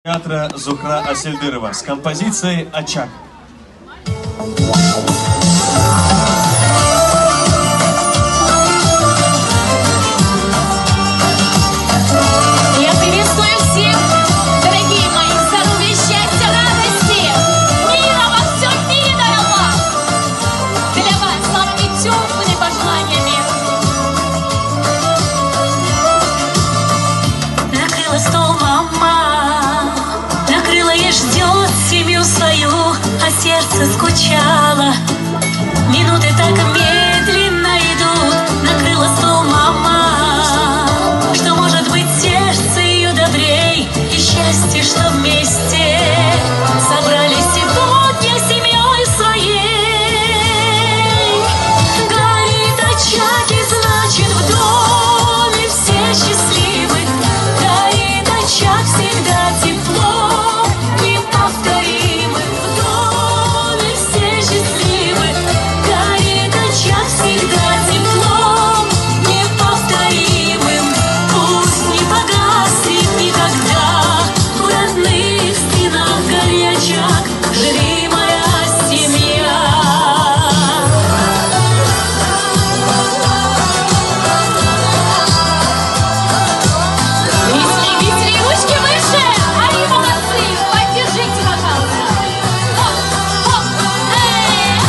Театра Зухра Асельдырова с композицией «Очаг». Я приветствую всех, дорогие мои, здоровья, счастья, радости, мира во всем мире, дай Аллах, для вас самыми теплыми пожеланиями. Накрыла стол мама, накрыла и ждет семью свою, а сердце скучало. Минуты так медленно идут. Накрыла стол мама, что может быть сердце ее добрей, и счастье, что вместе собрались сегодня семьей своей. Горит очаг, и значит в доме все счастливы. Горит очаг, всегда тепло, неповторимый. В доме все счастливы. Горит очаг, всегда теплом, неповторимым. Пусть не погаснет никогда в родных стенах горит очаг. Живи, моя семья. Висли, ручки выше, они молодцы, поддержите, пожалуйста. Хоп, хоп, эй!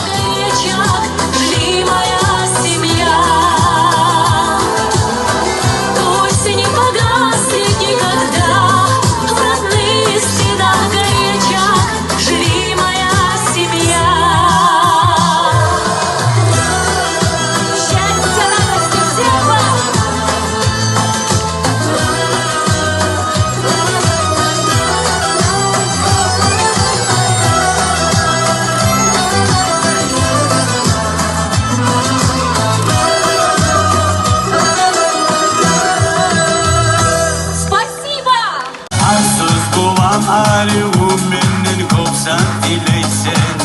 Горит очаг, живи, моя семья. Пусть не погаснет никогда в родных стенах горит очаг. Живи, моя семья. Счастья, радости всем вам! Спасибо! Arsız bulan alivumenin kopsan dileysen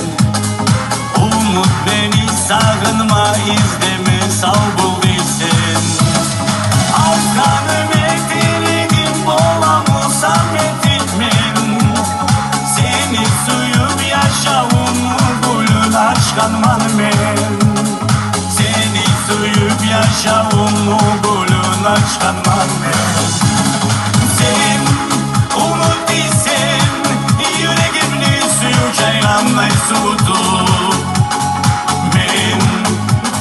Umut beni sağınma izleme sağ bul diysen Aslanım etiridim bolamusam etitmen Seni suyup yaşavunu gülün aşkanman men Seni suyup yaşavunu gülün aşkanman men Sen umut değilsen yüreğimni suyu çaylanmay soğutup Men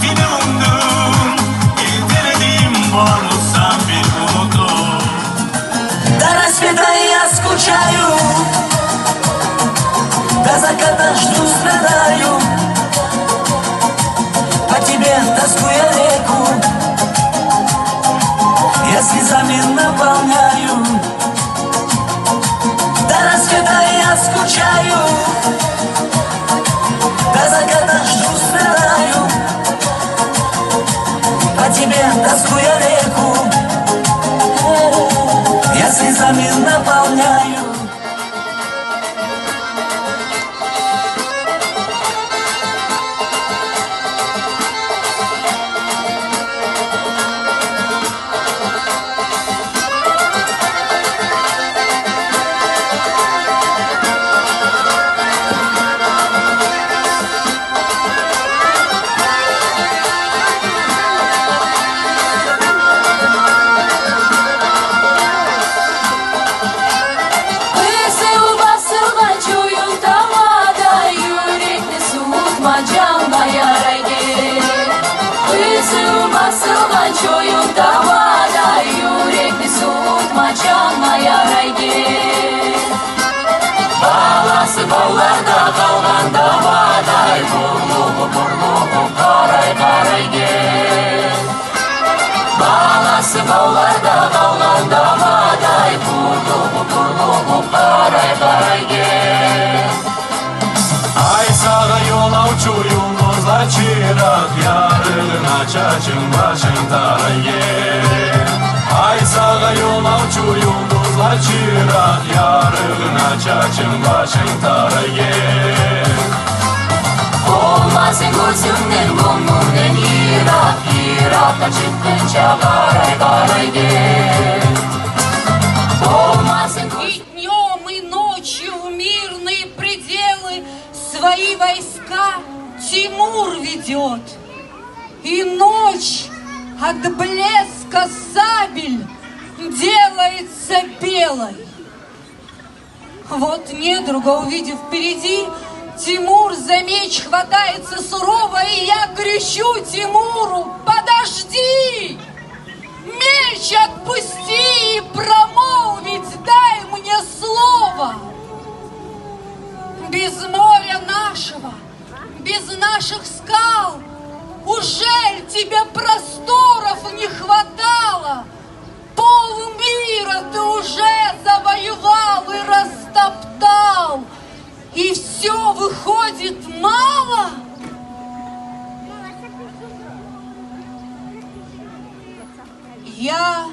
seni umdum yetenedim boğamışsam bir unutup До рассвета я скучаю, до заката жду, страдаю. По тебе тоскуя реку, я слезами наполняю. До рассвета я скучаю, до заката жду, страдаю. По тебе тоскуя реку, я слезами наполняю. Basıl basıldan çuyum tavada yürek nesut macanda yarayge. Basıl basıldan çuyum tavada yürek nesut macanda yarayge. Balası ballarda kalgan davaday Burluğu karay karay gel Balası ballarda kalgan davaday Burluğu karay karay gel Ay sağa yola uçur yıldızlar çırak Yarın açacın başında gel Ay sağa yola uçur yıldızlar çırak Yarın açacın başında gel Olmasın gözümden gönlümden Irak Irak'a çıkınca karay karay gel. Olmasın идет, и ночь от блеска сабель делается белой. Вот недруга, увидев впереди, Тимур за меч хватается сурово, и я кричу Тимуру: подожди! Меч отпусти и промолвить дай мне слово. Без моря нашего, без наших скал, ужель тебе просторов не хватало? Полмира ты уже завоевал и растоптал, и все выходит мало? Я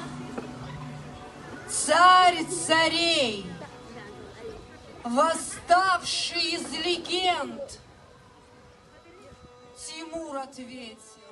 царь царей, восставший из легенд. Тимур ответил: